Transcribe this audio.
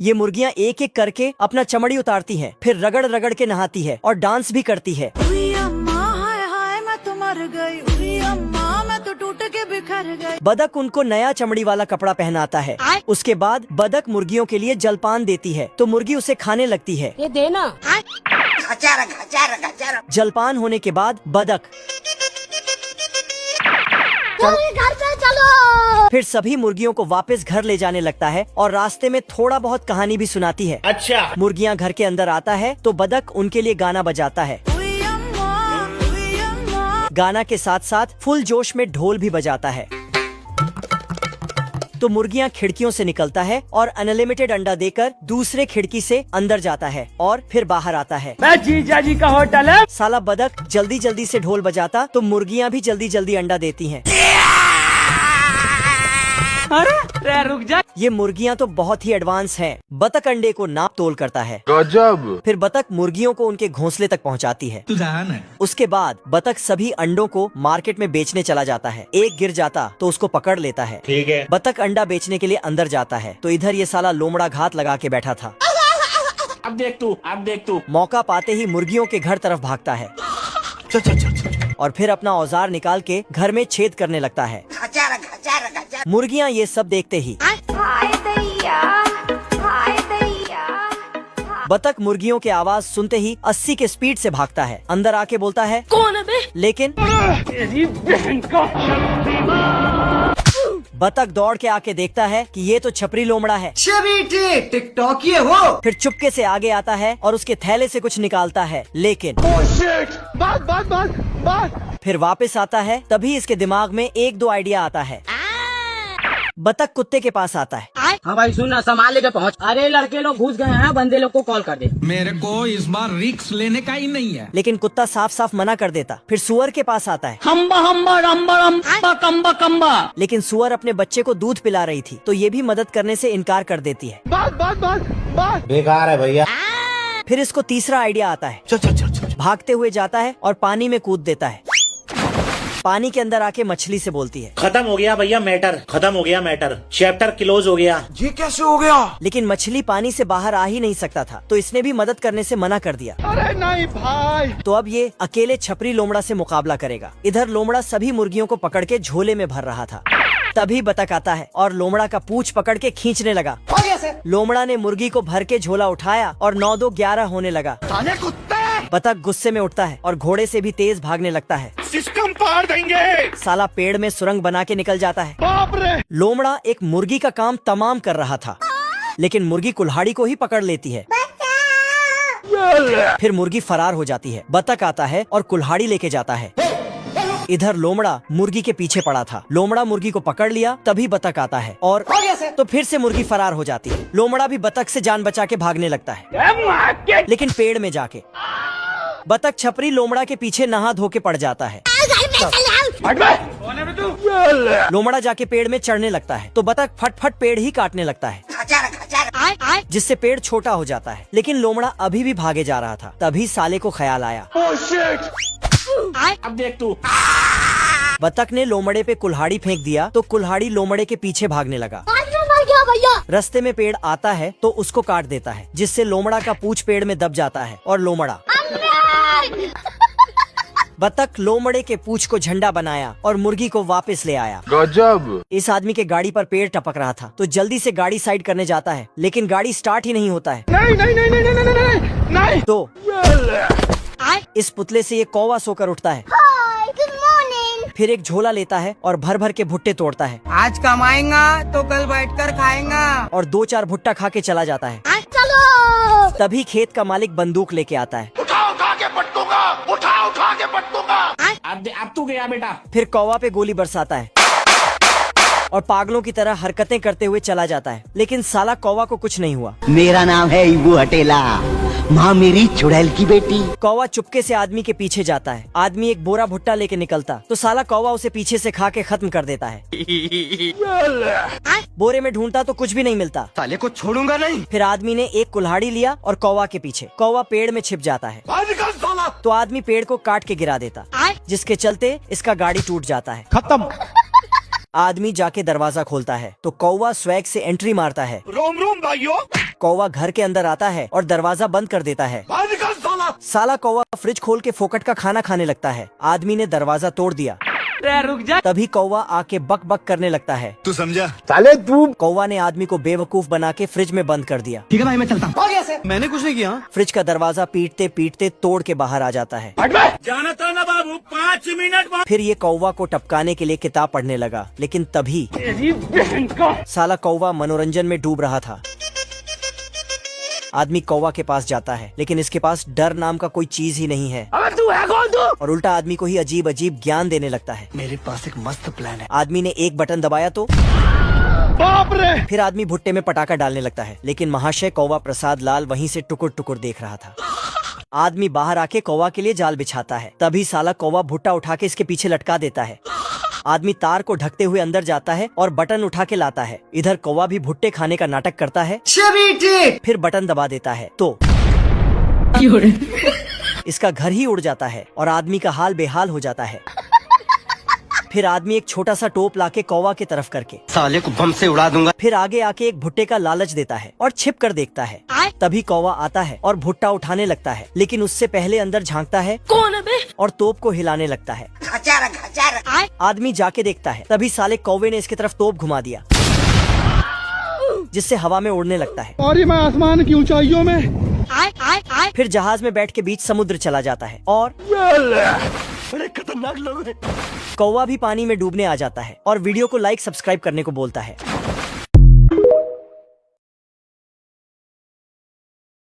ये मुर्गियाँ एक एक करके अपना चमड़ी उतारती हैं, फिर रगड़ रगड़ के नहाती है और डांस भी करती है। बदक उनको नया चमड़ी वाला कपड़ा पहनाता है। उसके बाद बदक मुर्गियों के लिए जलपान देती है तो मुर्गी उसे खाने लगती है। ये देना। जलपान होने के बाद बदक घर पे चलो। फिर सभी मुर्गियों को वापस घर ले जाने लगता है और रास्ते में थोड़ा बहुत कहानी भी सुनाती है। अच्छा। मुर्गियाँ घर के अंदर आता है तो बदक उनके लिए गाना बजाता है। गाना के साथ साथ फुल जोश में ढोल भी बजाता है। तो मुर्गियाँ खिड़कियों से निकलता है और अनलिमिटेड अंडा देकर दूसरे खिड़की से अंदर जाता है और फिर बाहर आता है। मैं जीजा जी का होटल है। साला बदक जल्दी जल्दी से ढोल बजाता तो मुर्गियाँ भी जल्दी जल्दी अंडा देती हैं। अरे रुक जा। ये मुर्गियाँ तो बहुत ही एडवांस हैं। बतख अंडे को नाप तोल करता है। गजब। फिर बतख मुर्गियों को उनके घोंसले तक पहुँचाती है। उसके बाद बतख सभी अंडों को मार्केट में बेचने चला जाता है। एक गिर जाता तो उसको पकड़ लेता है। ठीक है। बतख अंडा बेचने के लिए अंदर जाता है तो इधर ये साला लोमड़ा घात लगा के बैठा था। अब देख तू। मौका पाते ही मुर्गियों के घर तरफ भागता है और फिर अपना औजार निकाल के घर में छेद करने लगता है। मुर्गियाँ ये सब देखते ही बतख मुर्गियों के आवाज सुनते ही 80 के स्पीड से भागता है। अंदर आके बोलता है, कौन है बे? लेकिन बतख दौड़ के आके देखता है कि ये तो छपरी लोमड़ा है। टिकटॉक ये हो। फिर चुपके से आगे आता है और उसके थैले से कुछ निकालता है, लेकिन फिर वापस आता है। तभी इसके दिमाग में एक दो आइडिया आता है। बतख कुत्ते के पास आता है। हाँ भाई सुन, संभाल लेके पहुँच। अरे लड़के लोग घुस गए हैं, बंदे लोग को कॉल कर दे। मेरे को इस बार रिस्क लेने का ही नहीं है। लेकिन कुत्ता साफ साफ मना कर देता। फिर सुअर के पास आता है। कम्बा। लेकिन सुअर अपने बच्चे को दूध पिला रही थी तो ये भी मदद करने से इनकार कर देती है। बेकार है भैया। फिर इसको तीसरा आइडिया आता है। भागते हुए जाता है और पानी में कूद देता है। पानी के अंदर आके मछली से बोलती है, खत्म हो गया भैया मैटर, खत्म हो गया मैटर, चैप्टर क्लोज हो गया। ये कैसे हो गया? लेकिन मछली पानी से बाहर आ ही नहीं सकता था तो इसने भी मदद करने से मना कर दिया। अरे नहीं भाई। तो अब ये अकेले छपरी लोमड़ा से मुकाबला करेगा। इधर लोमड़ा सभी मुर्गियों को पकड़ के झोले में भर रहा था। तभी बतख आता है और लोमड़ा का पूंछ पकड़ के खींचने लगा। लोमड़ा ने मुर्गी को भर के झोला उठाया और 9-2-11 होने लगा। बतख गुस्से में उठता है और घोड़े से भी तेज भागने लगता है। सिस्टम पार देंगे। साला पेड़ में सुरंग बना के निकल जाता है। बाप रे। लोमड़ा एक मुर्गी का काम तमाम कर रहा था लेकिन मुर्गी कुल्हाड़ी को ही पकड़ लेती है। फिर मुर्गी फरार हो जाती है। बतख आता है और कुल्हाड़ी लेके जाता है। इधर लोमड़ा मुर्गी के पीछे पड़ा था। लोमड़ा मुर्गी को पकड़ लिया। तभी बतख आता है और तो फिर से मुर्गी फरार हो जाती है। लोमड़ा भी बतख से जान बचा के भागने लगता है लेकिन पेड़ में जाके बतख छपरी लोमड़ा के पीछे नहा धो के पड़ जाता है। लोमड़ा जाके पेड़ में चढ़ने लगता है तो बतख फट पेड़ ही काटने लगता है जिससे पेड़ छोटा हो जाता है। लेकिन लोमड़ा अभी भी भागे जा रहा था। तभी साले को ख्याल आया, अब देख तू। बतख ने लोमड़े पे कुल्हाड़ी फेंक दिया तो कुल्हाड़ी लोमड़े के पीछे भागने लगा। रास्ते में पेड़ आता है तो उसको काट देता है जिससे लोमड़ा का पूंछ पेड़ में दब जाता है और लोमड़ा बतख लोमड़े के पूंछ को झंडा बनाया और मुर्गी को वापस ले आया। गजब। इस आदमी के गाड़ी पर पेड़ टपक रहा था तो जल्दी से गाड़ी साइड करने जाता है लेकिन गाड़ी स्टार्ट ही नहीं होता है। नहीं। तो इस पुतले से ये कौवा सोकर उठता है। फिर एक झोला लेता है और भर भर के भुट्टे तोड़ता है। आज कमाएगा तो कल बैठकर खाएगा। और 2-4 भुट्टा खा के चला जाता है। तभी खेत का मालिक बंदूक लेके आता है। उठा के पटकूंगा। अब तू गया बेटा। फिर कौवा पे गोली बरसाता है और पागलों की तरह हरकतें करते हुए चला जाता है। लेकिन साला कौवा को कुछ नहीं हुआ। मेरा नाम है इबू हटेला, माँ मेरी चुड़ैल की बेटी। कौवा चुपके से आदमी के पीछे जाता है। आदमी एक बोरा भुट्टा लेके निकलता तो साला कौवा उसे पीछे से खा के खत्म कर देता है। बोरे में ढूंढता तो कुछ भी नहीं मिलता। साले को छोड़ूंगा नहीं। फिर आदमी ने एक कुल्हाड़ी लिया और कौवा के पीछे। कौवा पेड़ में छिप जाता है तो आदमी पेड़ को काट के गिरा देता जिसके चलते इसका गाड़ी टूट जाता है। खत्म। आदमी जाके दरवाजा खोलता है तो कौवा स्वैग से एंट्री मारता है। रोम रोम भाइयों, कौवा घर के अंदर आता है और दरवाजा बंद कर देता है। बाहर निकल साला। साला कौवा फ्रिज खोल के फोकट का खाना खाने लगता है। आदमी ने दरवाजा तोड़ दिया। रुक जा। तभी कौवा आके बक बक करने लगता है। तू समझा? साले तू कौवा ने आदमी को बेवकूफ बना के फ्रिज में बंद कर दिया। ठीक है भाई मैं चलता हूँ। मैंने कुछ नहीं किया। फ्रिज का दरवाजा पीटते पीटते तोड़ के बाहर आ जाता है। जाना था ना बाबू, 5 मिनट बाद। फिर ये कौवा को टपकाने के लिए किताब पढ़ने लगा, लेकिन तभी साला कौवा मनोरंजन में डूब रहा था। आदमी कौवा के पास जाता है, लेकिन इसके पास डर नाम का कोई चीज ही नहीं है। अबे तू है कौन तू? और उल्टा आदमी को ही अजीब अजीब ज्ञान देने लगता है। मेरे पास एक मस्त प्लान है। आदमी ने एक बटन दबाया तो बाप रे। फिर आदमी भुट्टे में पटाखा डालने लगता है, लेकिन महाशय कौवा प्रसाद लाल वहीं से टुकुर टुकुर देख रहा था। आदमी बाहर आके कौवा के लिए जाल बिछाता है। तभी साला कौवा भुट्टा उठा के इसके पीछे लटका देता है। आदमी तार को ढकते हुए अंदर जाता है और बटन उठा के लाता है। इधर कौवा भी भुट्टे खाने का नाटक करता है। फिर बटन दबा देता है तो इसका घर ही उड़ जाता है और आदमी का हाल बेहाल हो जाता है। फिर आदमी एक छोटा सा टोप लाके कौवा की तरफ करके साले को बम से उड़ा दूंगा। फिर आगे आके एक भुट्टे का लालच देता है और छिप कर देखता है। तभी कौवा आता है और भुट्टा उठाने लगता है, लेकिन उससे पहले अंदर झांकता है। कौन है बे? और तोप को हिलाने लगता है। आदमी जाके देखता है, तभी साले कौवे ने इसकी तरफ तोप घुमा दिया, जिससे हवा में उड़ने लगता है। और ये मैं आसमान की ऊंचाइयों में। फिर जहाज में बैठ के बीच समुद्र चला जाता है और बड़े खतरनाक लोग हैं। कौवा भी पानी में डूबने आ जाता है और वीडियो को लाइक सब्सक्राइब करने को बोलता है।